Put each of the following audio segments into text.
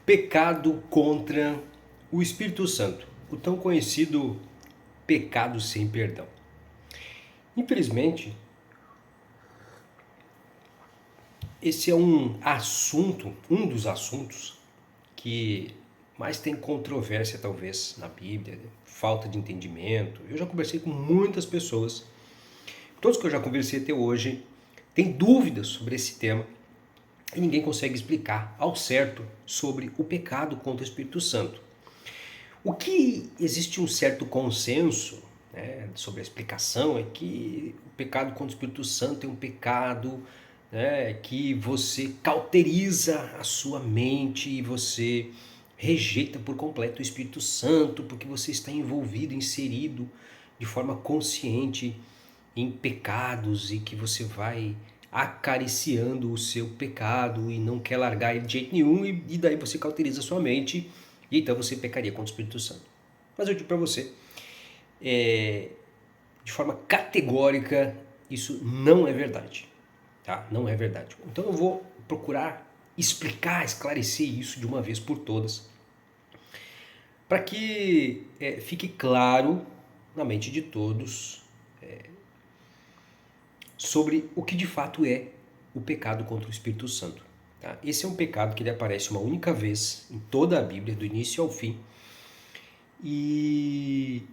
Pecado contra o Espírito Santo, o tão conhecido pecado sem perdão. Infelizmente, esse é um dos assuntos que mais tem controvérsia talvez na Bíblia, né? Falta de entendimento. Eu já conversei com muitas pessoas, todos que eu já conversei até hoje têm dúvidas sobre esse tema e ninguém consegue explicar ao certo sobre o pecado contra o Espírito Santo. O que existe um certo consenso, né, sobre a explicação é que o pecado contra o Espírito Santo é um pecado, né, que você cauteriza a sua mente e você rejeita por completo o Espírito Santo porque você está envolvido, inserido de forma consciente em pecados e que você vai acariciando o seu pecado e não quer largar ele de jeito nenhum e daí você cauteriza a sua mente e então você pecaria contra o Espírito Santo. Mas eu digo para você, de forma categórica, isso não é verdade. Tá? Não é verdade. Então eu vou procurar explicar, esclarecer isso de uma vez por todas, para que fique claro na mente de todos sobre o que de fato é o pecado contra o Espírito Santo. Tá? Esse é um pecado que ele aparece uma única vez em toda a Bíblia, do início ao fim, e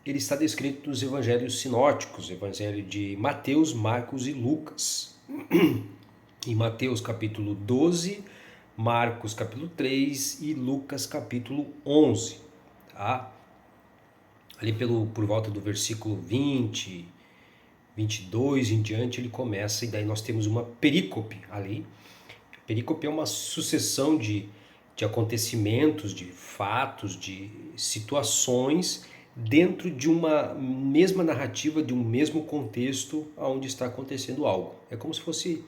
ele está descrito nos evangelhos sinóticos, evangelho de Mateus, Marcos e Lucas. Em Mateus capítulo 12, Marcos capítulo 3 e Lucas capítulo 11. Tá? Ali por volta do versículo 20, 22 em diante ele começa, e daí nós temos uma perícope ali. Perícope é uma sucessão de acontecimentos, de fatos, de situações dentro de uma mesma narrativa, de um mesmo contexto onde está acontecendo algo. É como se fosse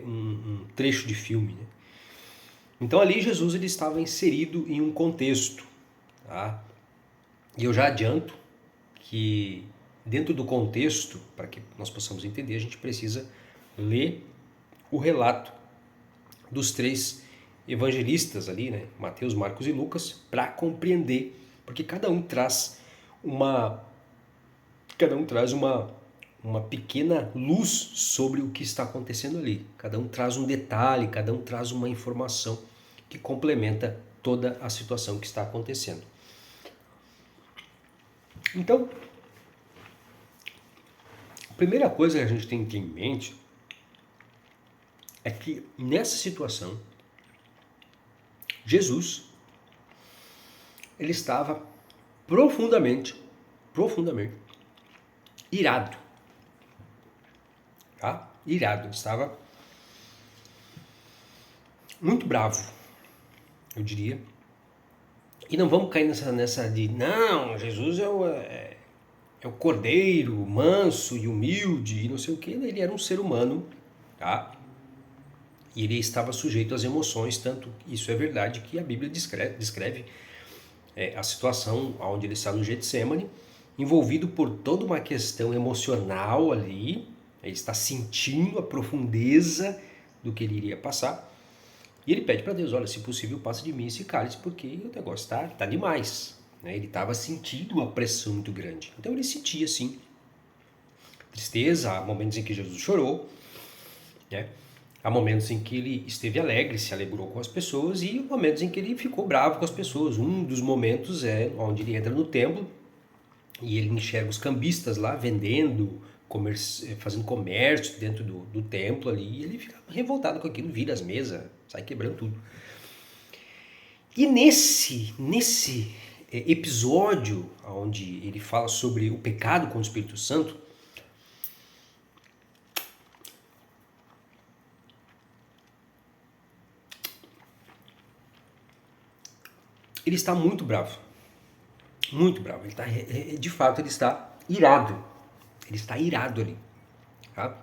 um trecho de filme, né? Então ali Jesus ele estava inserido em um contexto. Tá? E eu já adianto que dentro do contexto, para que nós possamos entender, a gente precisa ler o relato dos três evangelistas ali, né? Mateus, Marcos e Lucas, para compreender, porque cada um traz uma pequena luz sobre o que está acontecendo ali. Cada um traz um detalhe, cada um traz uma informação que complementa toda a situação que está acontecendo. Então, a primeira coisa que a gente tem que ter em mente é que nessa situação, Jesus, ele estava profundamente irado. Tá? Irado, ele estava muito bravo, eu diria. E não vamos cair nessa de, não, Jesus é o cordeiro manso e humilde e não sei o que. Ele era um ser humano, tá? E ele estava sujeito às emoções, tanto isso é verdade que a Bíblia descreve a situação onde ele está no Getsemane, envolvido por toda uma questão emocional ali. Ele está sentindo a profundeza do que ele iria passar. E ele pede para Deus, olha, se possível, passa de mim esse cálice, porque o negócio está demais. Né? Ele estava sentindo uma pressão muito grande. Então ele sentia, sim, tristeza, há momentos em que Jesus chorou, né? Há momentos em que ele esteve alegre, se alegrou com as pessoas, e momentos em que ele ficou bravo com as pessoas. Um dos momentos é onde ele entra no templo e ele enxerga os cambistas lá vendendo, fazendo comércio dentro do templo ali, e ele fica revoltado com aquilo, vira as mesas, sai quebrando tudo. E nesse episódio onde ele fala sobre o pecado contra o Espírito Santo, ele está muito bravo. Muito bravo. Ele está, de fato, ele está irado. Ele está irado ali. Tá?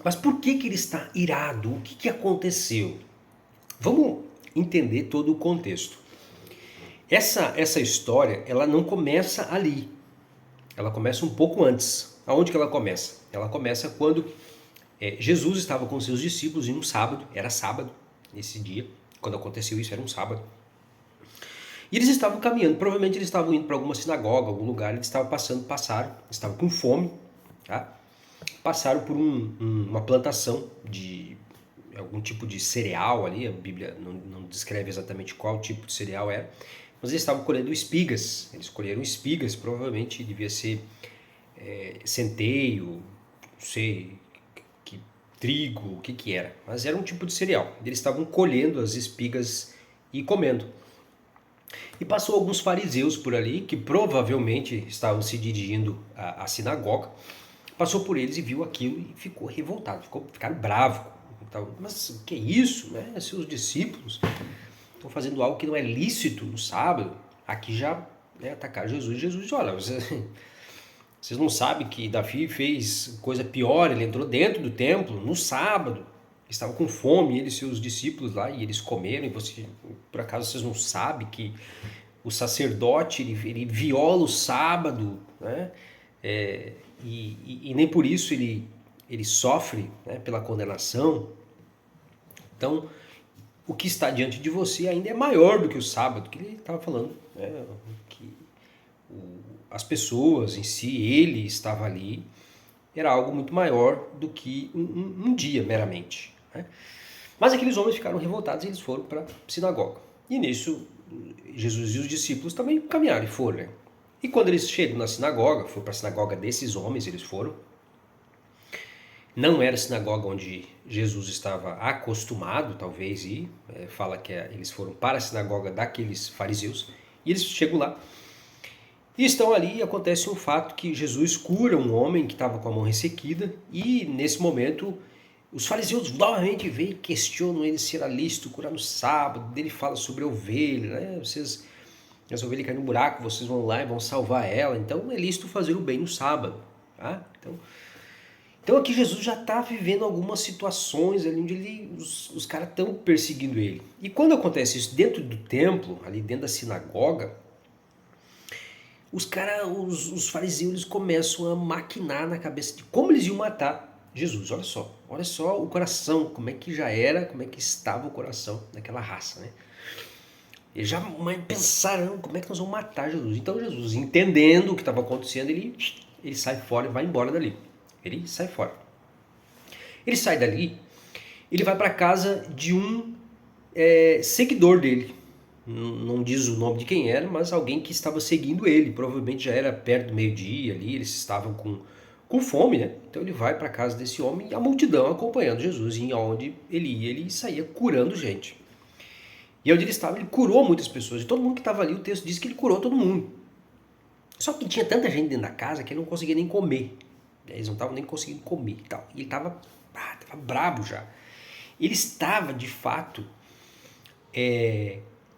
Mas por que ele está irado? O que aconteceu? Vamos entender todo o contexto. Essa história, ela não começa ali. Ela começa um pouco antes. Aonde que ela começa? Ela começa quando Jesus estava com seus discípulos em um sábado, era sábado, nesse dia, quando aconteceu isso, era um sábado. E eles estavam caminhando, provavelmente eles estavam indo para alguma sinagoga, algum lugar, eles estavam passaram, estavam com fome, tá? Passaram por uma plantação de algum tipo de cereal ali, a Bíblia não descreve exatamente qual tipo de cereal era, mas eles estavam colhendo espigas, eles colheram espigas, provavelmente devia ser centeio, não sei, trigo, o que que era, mas era um tipo de cereal. Eles estavam colhendo as espigas e comendo. E passou alguns fariseus por ali, que provavelmente estavam se dirigindo à sinagoga, passou por eles e viu aquilo e ficou revoltado, ficaram bravos. Então, mas o que é isso? Né? Seus discípulos estão fazendo algo que não é lícito no sábado. Aqui já atacaram Jesus. Jesus disse, olha, vocês não sabem que Davi fez coisa pior, ele entrou dentro do templo no sábado, estava com fome, ele e seus discípulos lá, e eles comeram, e por acaso vocês não sabem que o sacerdote ele viola o sábado, né? E nem por isso ele sofre, né, pela condenação. Então, o que está diante de você ainda é maior do que o sábado, que ele estava falando, né? Que as pessoas em si, ele estava ali, era algo muito maior do que um dia meramente, né? Mas aqueles homens ficaram revoltados e eles foram para a sinagoga. E nisso, Jesus e os discípulos também caminharam e foram, né? E quando eles chegam na sinagoga, foram para a sinagoga desses homens, eles foram. Não era a sinagoga onde Jesus estava acostumado, talvez, ir. Fala que eles foram para a sinagoga daqueles fariseus. E eles chegam lá. E estão ali e acontece um fato que Jesus cura um homem que estava com a mão ressequida. E nesse momento, os fariseus novamente vêm e questionam ele se era lícito curar no sábado. Ele fala sobre a ovelha, né? Essa ovelha cai no buraco, vocês vão lá e vão salvar ela. Então é lícito fazer o bem no sábado, tá? Então aqui Jesus já está vivendo algumas situações ali onde os caras estão perseguindo ele. E quando acontece isso dentro do templo, ali dentro da sinagoga, os fariseus eles começam a maquinar na cabeça de como eles iam matar Jesus. Olha só o coração, como é que já era, como é que estava o coração daquela raça, né? Eles já pensaram como é que nós vamos matar Jesus. Então Jesus, entendendo o que estava acontecendo, ele sai fora e vai embora dali. Ele sai fora. Ele sai dali, ele vai para casa de um seguidor dele. Não diz o nome de quem era, mas alguém que estava seguindo ele. Provavelmente já era perto do meio-dia ali, eles estavam com fome, né? Então ele vai para casa desse homem e a multidão acompanhando Jesus. E aonde ele ia, ele saía curando gente. E onde ele estava, ele curou muitas pessoas. E todo mundo que estava ali, o texto diz que ele curou todo mundo. Só que tinha tanta gente dentro da casa que ele não conseguia nem comer. Eles não estavam nem conseguindo comer e tal. E ele estava brabo já. Ele estava, de fato,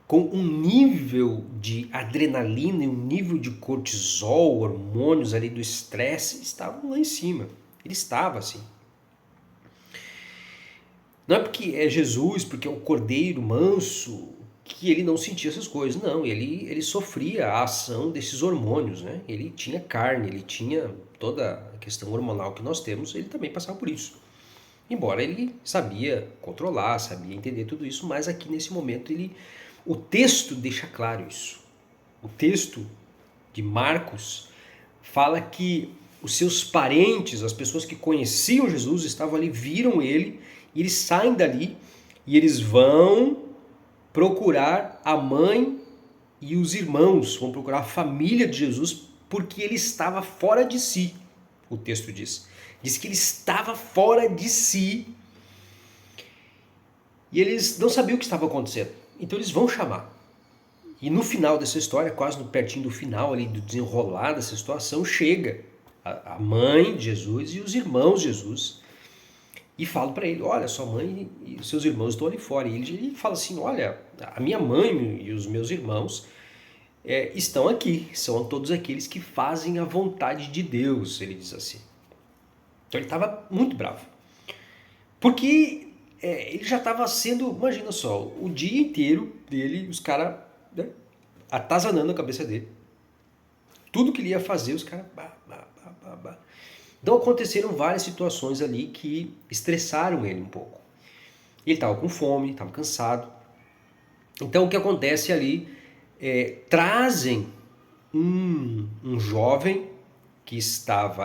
com um nível de adrenalina e um nível de cortisol, hormônios ali do estresse, estavam lá em cima. Ele estava assim. Não é porque é Jesus, porque é o Cordeiro manso, que ele não sentia essas coisas. Não, ele sofria a ação desses hormônios, né? Ele tinha carne, ele tinha toda a questão hormonal que nós temos, ele também passava por isso. Embora ele sabia controlar, sabia entender tudo isso, mas aqui nesse momento o texto deixa claro isso. O texto de Marcos fala que os seus parentes, as pessoas que conheciam Jesus, estavam ali, viram ele, e eles saem dali e eles vão procurar a mãe e os irmãos, vão procurar a família de Jesus, porque ele estava fora de si, o texto diz. Diz que ele estava fora de si e eles não sabiam o que estava acontecendo. Então eles vão chamar. E no final dessa história, quase pertinho do final ali, do desenrolar dessa situação, chega a mãe de Jesus e os irmãos de Jesus e falam para ele, olha, sua mãe e os seus irmãos estão ali fora. E ele fala assim, olha, a minha mãe e os meus irmãos estão aqui, são todos aqueles que fazem a vontade de Deus, ele diz assim. Então ele estava muito bravo. Porque ele já estava sendo, imagina só, o dia inteiro dele, os caras, né, atazanando a cabeça dele. tudo que ele ia fazer, os caras... Então aconteceram várias situações ali que estressaram ele um pouco. Ele estava com fome, estava cansado. Então o que acontece ali, trazem um jovem que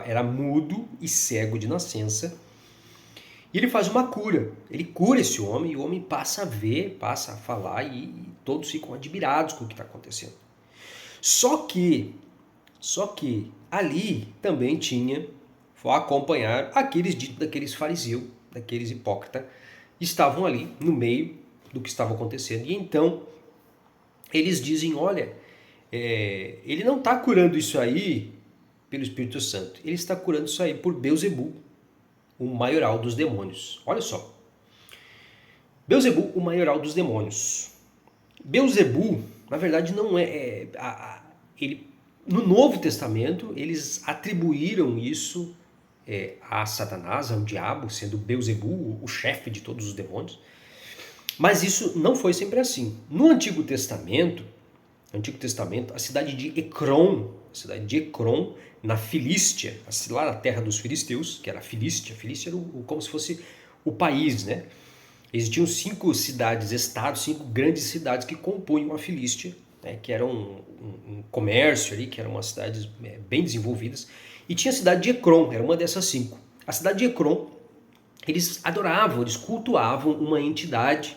era mudo e cego de nascença, e ele faz uma cura. Ele cura esse homem, e o homem passa a ver, passa a falar, e todos ficam admirados com o que está acontecendo. Só que ali também tinha, foi acompanhar aqueles ditos daqueles fariseus, daqueles hipócritas, estavam ali no meio do que estava acontecendo. E então eles dizem, olha, ele não está curando isso aí pelo Espírito Santo, ele está curando isso aí por Beelzebul, o maioral dos demônios. Olha só, Beelzebul, o maioral dos demônios. Beelzebul, na verdade, não no Novo Testamento, eles atribuíram isso a Satanás, ao diabo, sendo Beelzebul o chefe de todos os demônios. Mas isso não foi sempre assim. No Antigo Testamento, a cidade de Ecrom, na Filístia, lá na terra dos filisteus, que era a Filístia era como se fosse o país, né? Existiam 5 cidades-estados, 5 grandes cidades que compunham a Filístia, né? Que era um comércio ali, que eram umas cidades bem desenvolvidas. E tinha a cidade de Ecrom, era uma dessas 5. A cidade de Ecrom, eles adoravam, eles cultuavam uma entidade,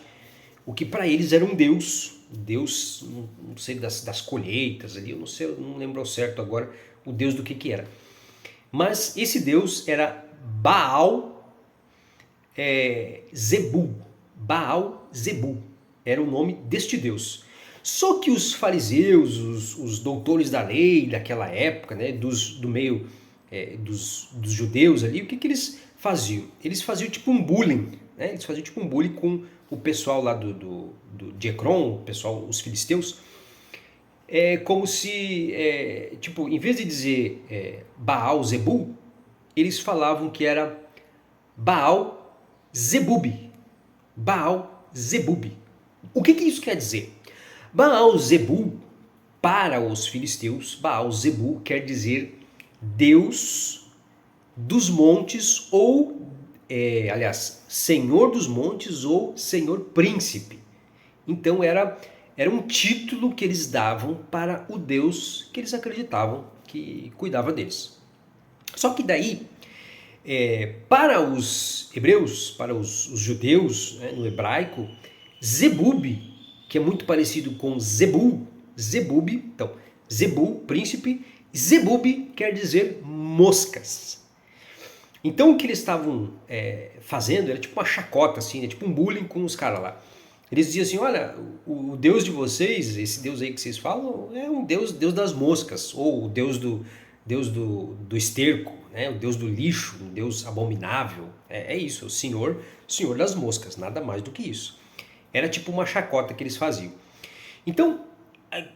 o que para eles era um deus, não sei, das colheitas ali, eu não lembro ao certo agora o deus do que era. Mas esse deus era Baal Zebul. Baal Zebul era o nome deste deus. Só que os fariseus, os doutores da lei daquela época, né, do meio dos judeus ali, o que eles faziam? Eles faziam tipo um bullying, né? Eles faziam tipo um bullying com o pessoal lá de Ecrom, o pessoal, os filisteus, como se, tipo, em vez de dizer Baal Zebul, eles falavam que era Baal Zebub. Baal Zebub. O que isso quer dizer? Baal Zebul, para os filisteus, Baal Zebul quer dizer Deus dos montes ou, aliás, Senhor dos montes ou Senhor príncipe. Então era um título que eles davam para o Deus que eles acreditavam que cuidava deles. Só que daí, para os hebreus, para os judeus, né, no hebraico, Zebub, que é muito parecido com Zebul, então Zebul, príncipe, Zebub quer dizer moscas. Então o que eles estavam fazendo era tipo uma chacota, assim, né, tipo um bullying com os caras lá. Eles diziam assim, olha, o Deus de vocês, esse Deus aí que vocês falam, é um Deus das moscas, ou o Deus do esterco, né? O Deus do lixo, um Deus abominável. É isso, o Senhor das moscas, nada mais do que isso. Era tipo uma chacota que eles faziam. Então,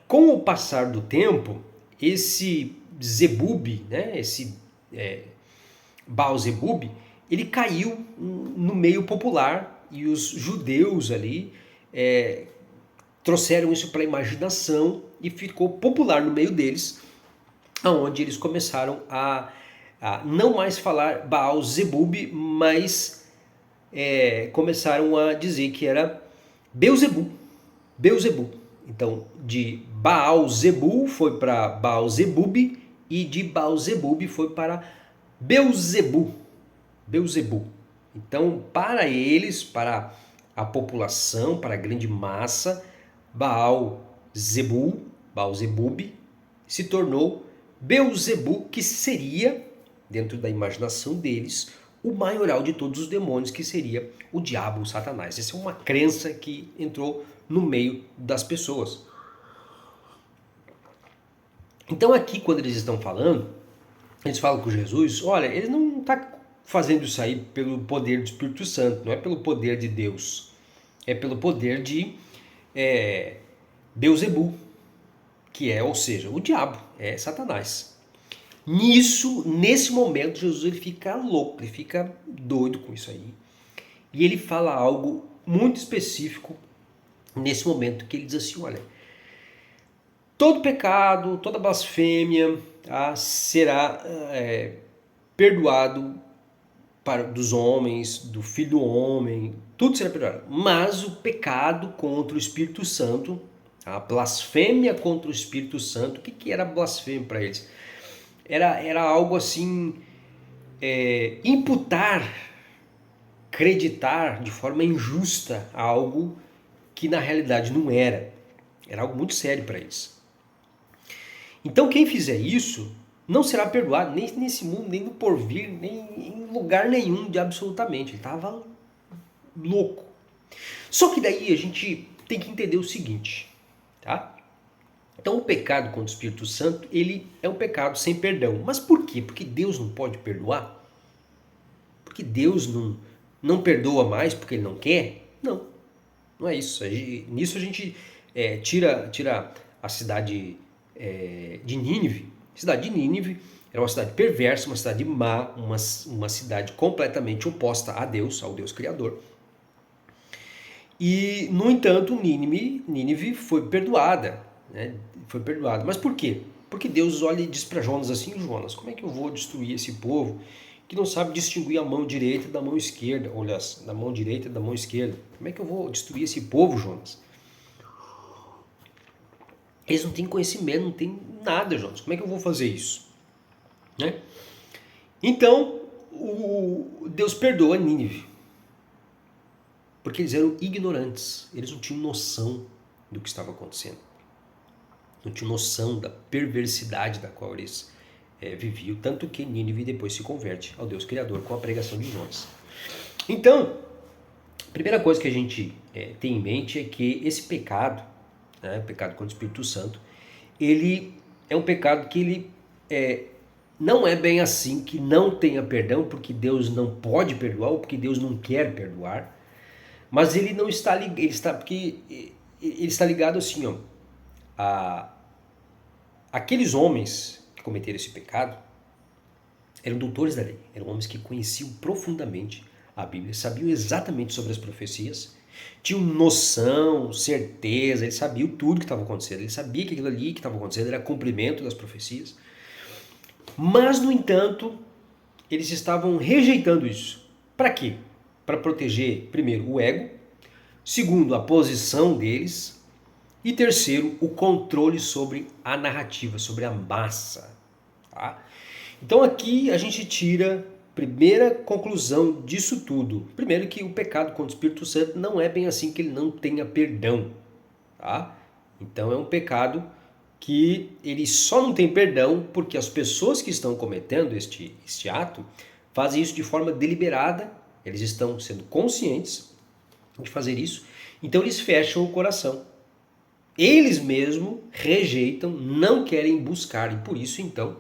com o passar do tempo, esse Zebub, né? Esse Baal Zebub, ele caiu no meio popular, e os judeus ali trouxeram isso para a imaginação e ficou popular no meio deles, onde eles começaram a não mais falar Baal Zebub, mas começaram a dizer que era Beelzebul. Então, de Baal Zebul foi para Baal Zebub, e de Baal Zebub foi para Beelzebul. Então, para eles, para a população, para a grande massa, Baal Zebub se tornou Beelzebul, que seria, dentro da imaginação deles, o maioral de todos os demônios, que seria o diabo, o Satanás. Essa é uma crença que entrou no meio das pessoas. Então aqui, quando eles estão falando, eles falam com Jesus, olha, ele não está fazendo isso aí pelo poder do Espírito Santo, não é pelo poder de Deus, é pelo poder de Beelzebul, que ou seja, o diabo, é Satanás. Nesse momento, Jesus ele fica louco, ele fica doido com isso aí. E ele fala algo muito específico nesse momento, que ele diz assim, olha, todo pecado, toda blasfêmia, será perdoado dos homens, do Filho do Homem, tudo será perdoado. Mas o pecado contra o Espírito Santo, a blasfêmia contra o Espírito Santo, o que era blasfêmia para eles? Era algo assim, imputar, acreditar de forma injusta algo que na realidade não era. Era algo muito sério para eles. Então quem fizer isso não será perdoado, nem nesse mundo, nem no porvir, nem em lugar nenhum de absolutamente. Ele estava louco. Só que daí a gente tem que entender o seguinte, tá? Então o pecado contra o Espírito Santo, ele é um pecado sem perdão. Mas por quê? Porque Deus não pode perdoar? Porque Deus não perdoa mais porque ele não quer? Não, não é isso. Nisso a gente tira a cidade de Nínive. A cidade de Nínive era uma cidade perversa, uma cidade má, uma cidade completamente oposta a Deus, ao Deus Criador. E, no entanto, Nínive foi perdoada, né? Foi perdoada. Mas por quê? Porque Deus olha e diz para Jonas assim: Jonas, como é que eu vou destruir esse povo que não sabe distinguir a mão direita da mão esquerda? Olha, da mão direita da mão esquerda. Como é que eu vou destruir esse povo, Jonas? Eles não têm conhecimento, não têm nada, Jonas. Como é que eu vou fazer isso? Né? Então, Deus perdoa Nínive. Porque eles eram ignorantes. Eles não tinham noção do que estava acontecendo. Não tinham noção da perversidade da qual eles viviam. Tanto que Nínive depois se converte ao Deus Criador com a pregação de Jonas. Então, a primeira coisa que a gente tem em mente é que esse pecado, né, pecado contra o Espírito Santo, ele é um pecado que ele não é bem assim, que não tenha perdão, porque Deus não pode perdoar, ou porque Deus não quer perdoar, mas ele não está ligado, ele está ligado assim, ó, aqueles homens que cometeram esse pecado eram doutores da lei, eram homens que conheciam profundamente a Bíblia, sabiam exatamente sobre as profecias, tinham noção, certeza, eles sabiam tudo que estava acontecendo, eles sabiam que aquilo ali que estava acontecendo era cumprimento das profecias, mas, no entanto, eles estavam rejeitando isso. Para quê? Para proteger, primeiro, o ego, segundo, a posição deles, e terceiro, o controle sobre a narrativa, sobre a massa. Tá? Então aqui a gente tira a primeira conclusão disso tudo. Primeiro, que o pecado contra o Espírito Santo não é bem assim que ele não tenha perdão. Tá? Então é um pecado que ele só não tem perdão porque as pessoas que estão cometendo este ato fazem isso de forma deliberada, eles estão sendo conscientes de fazer isso, então eles fecham o coração. Eles mesmos rejeitam, não querem buscar, e por isso então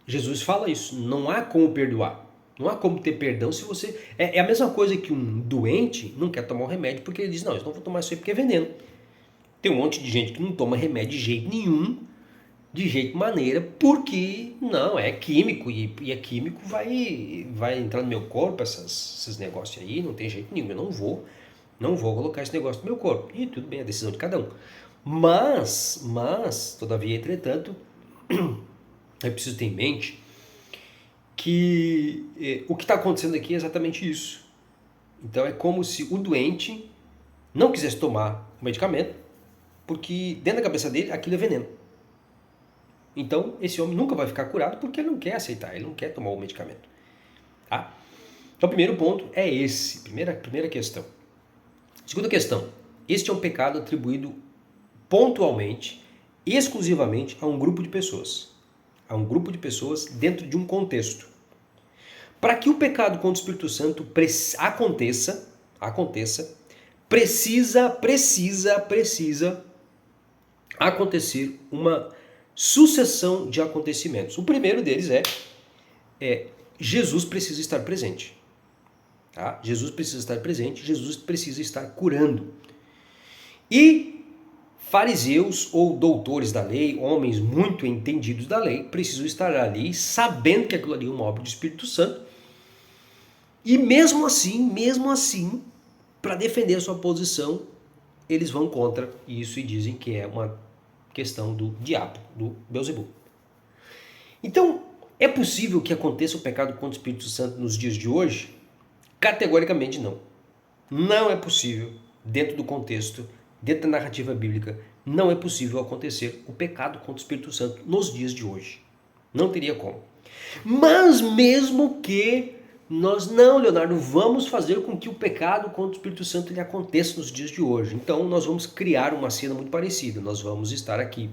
Jesus fala isso, não há como perdoar, não há como ter perdão se você... É a mesma coisa que um doente não quer tomar um remédio porque ele diz, não, eu não vou tomar isso aí porque é veneno. Tem um monte de gente que não toma remédio de jeito nenhum, de jeito maneira, porque não, é químico, e é químico, vai entrar no meu corpo esses negócios aí, não tem jeito nenhum, eu não vou colocar esse negócio no meu corpo. E tudo bem, é a decisão de cada um. Mas, todavia, entretanto, é preciso ter em mente que o que está acontecendo aqui é exatamente isso. Então é como se o doente não quisesse tomar o medicamento, porque dentro da cabeça dele aquilo é veneno. Então esse homem nunca vai ficar curado porque ele não quer aceitar, ele não quer tomar o medicamento. Tá? Então o primeiro ponto é esse, primeira questão. Segunda questão, este é um pecado atribuído pontualmente, exclusivamente a um grupo de pessoas. A um grupo de pessoas dentro de um contexto. Para que o pecado contra o Espírito Santo aconteça, precisa acontecer uma sucessão de acontecimentos. O primeiro deles é Jesus precisa estar presente. Tá? Jesus precisa estar presente, Jesus precisa estar curando. E fariseus ou doutores da lei, homens muito entendidos da lei, precisam estar ali sabendo que aquilo ali é uma obra do Espírito Santo. E mesmo assim, para defender a sua posição, eles vão contra isso e dizem que é uma questão do diabo, do Beelzebub. Então, é possível que aconteça o pecado contra o Espírito Santo nos dias de hoje? Categoricamente não. Não é possível, dentro do contexto, dentro da narrativa bíblica, não é possível acontecer o pecado contra o Espírito Santo nos dias de hoje. Não teria como. Mas mesmo que nós não, Leonardo, vamos fazer com que o pecado contra o Espírito Santo ele aconteça nos dias de hoje. Então nós vamos criar uma cena muito parecida. Nós vamos estar aqui.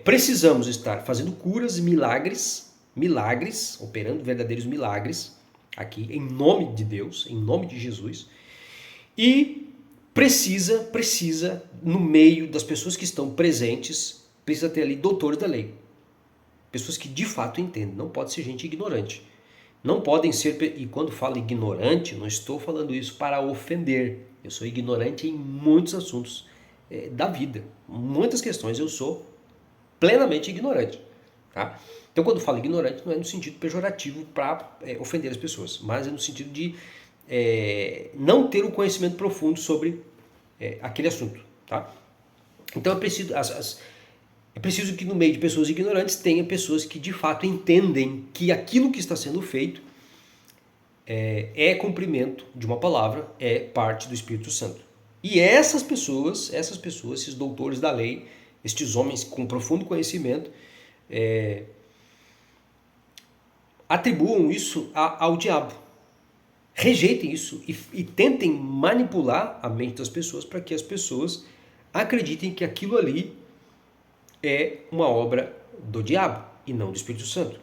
Precisamos estar fazendo curas, milagres, operando verdadeiros milagres, aqui em nome de Deus, em nome de Jesus. E precisa, no meio das pessoas que estão presentes, precisa ter ali doutores da lei. Pessoas que de fato entendem, não pode ser gente ignorante. Não podem ser, e quando falo ignorante, não estou falando isso para ofender. Eu sou ignorante em muitos assuntos da vida. Muitas questões eu sou plenamente ignorante. Tá? Então quando falo ignorante não é no sentido pejorativo para ofender as pessoas, mas é no sentido de não ter o conhecimento profundo sobre aquele assunto. Tá? Então é preciso que no meio de pessoas ignorantes tenha pessoas que de fato entendem que aquilo que está sendo feito é cumprimento de uma palavra, é parte do Espírito Santo. E essas pessoas, esses doutores da lei, estes homens com profundo conhecimento, atribuam isso ao diabo. Rejeitem isso e tentem manipular a mente das pessoas para que as pessoas acreditem que aquilo ali é uma obra do diabo e não do Espírito Santo.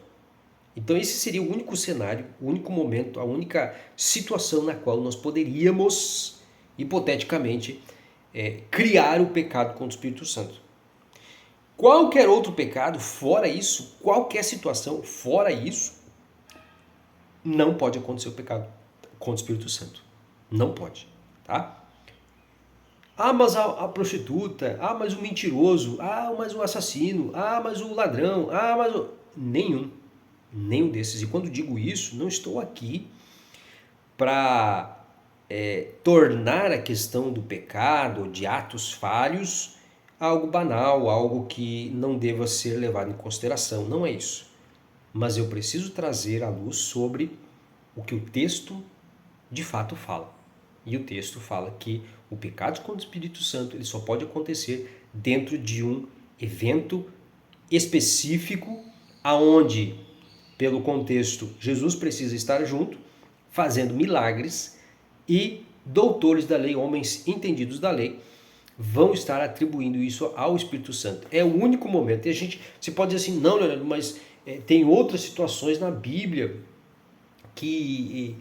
Então esse seria o único cenário, o único momento, a única situação na qual nós poderíamos, hipoteticamente, criar o pecado contra o Espírito Santo. Qualquer outro pecado, fora isso, qualquer situação, fora isso, não pode acontecer o pecado contra o Espírito Santo. Não pode, tá? Ah, mas a prostituta, ah, mas o mentiroso, ah, mas o assassino, ah, mas o ladrão, ah, mas o... Nenhum desses. E quando digo isso, não estou aqui para tornar a questão do pecado, de atos falhos, algo banal, algo que não deva ser levado em consideração. Não é isso. Mas eu preciso trazer à luz sobre o que o texto de fato fala. E o texto fala que o pecado contra o Espírito Santo ele só pode acontecer dentro de um evento específico, aonde, pelo contexto, Jesus precisa estar junto, fazendo milagres, e doutores da lei, homens entendidos da lei, vão estar atribuindo isso ao Espírito Santo. É o único momento. E você pode dizer assim, não, Leonardo, mas tem outras situações na Bíblia que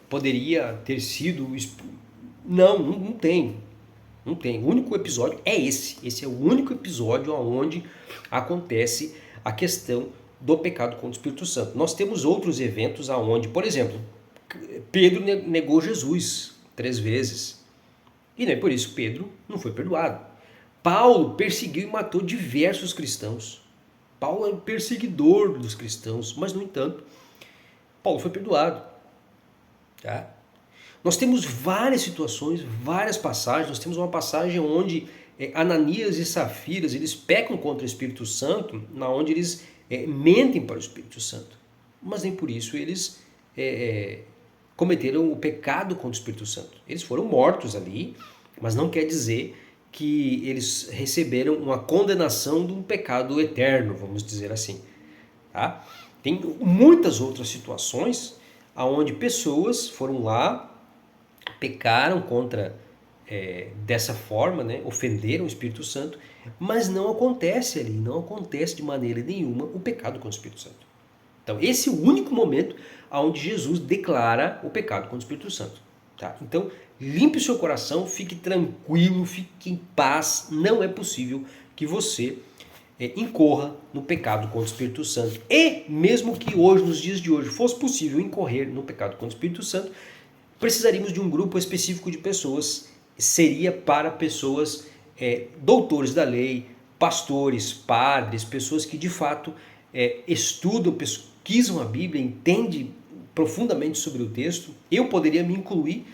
poderia ter sido... Não tem. Não tem. O único episódio é esse. Esse é o único episódio onde acontece a questão do pecado contra o Espírito Santo. Nós temos outros eventos onde, por exemplo, Pedro negou Jesus 3 vezes. E nem por isso Pedro não foi perdoado. Paulo perseguiu e matou diversos cristãos. Paulo é um perseguidor dos cristãos, mas, no entanto, Paulo foi perdoado. Tá? Nós temos várias situações, várias passagens. Nós temos uma passagem onde Ananias e Safiras eles pecam contra o Espírito Santo, na onde eles mentem para o Espírito Santo. Mas nem por isso eles cometeram o pecado contra o Espírito Santo. Eles foram mortos ali, mas não quer dizer que eles receberam uma condenação de um pecado eterno, vamos dizer assim. Tá? Tem muitas outras situações onde pessoas foram lá, pecaram contra, dessa forma, né, ofenderam o Espírito Santo, mas não acontece ali, não acontece de maneira nenhuma o pecado contra o Espírito Santo. Então esse é o único momento onde Jesus declara o pecado contra o Espírito Santo. Tá? Então limpe o seu coração, fique tranquilo, fique em paz, não é possível que você incorra no pecado contra o Espírito Santo. E mesmo que hoje, nos dias de hoje, fosse possível incorrer no pecado contra o Espírito Santo, precisaríamos de um grupo específico de pessoas, seria para pessoas, doutores da lei, pastores, padres, pessoas que de fato estudam, pesquisam a Bíblia, entendem profundamente sobre o texto. Eu poderia me incluir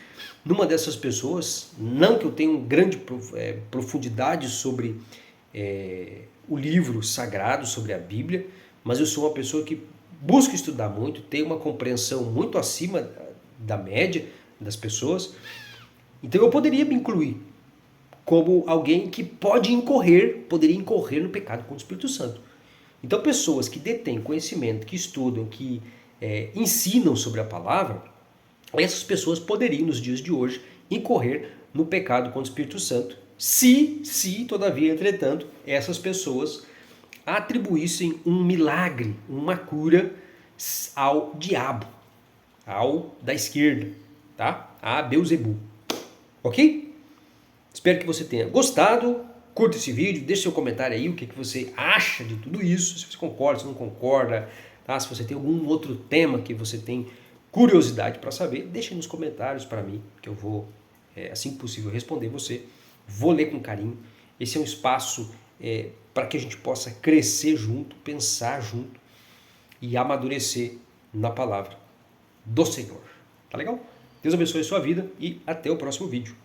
numa dessas pessoas, não que eu tenha grande profundidade sobre o livro sagrado, sobre a Bíblia, mas eu sou uma pessoa que busca estudar muito, tem uma compreensão muito acima da média das pessoas, então eu poderia me incluir como alguém que poderia incorrer no pecado contra o Espírito Santo. Então pessoas que detêm conhecimento, que estudam, que ensinam sobre a palavra, essas pessoas poderiam nos dias de hoje incorrer no pecado contra o Espírito Santo, se todavia, entretanto, essas pessoas atribuíssem um milagre, uma cura ao diabo, ao da esquerda, tá? A Beelzebul. Ok? Espero que você tenha gostado. Curta esse vídeo, deixe seu comentário aí, o que você acha de tudo isso, se você concorda, se não concorda, tá? Se você tem algum outro tema que você tem curiosidade para saber, deixe nos comentários para mim, que eu vou, assim que possível, responder você. Vou ler com carinho. Esse é um espaço para que a gente possa crescer junto, pensar junto e amadurecer na palavra do Senhor. Tá legal? Deus abençoe a sua vida e até o próximo vídeo.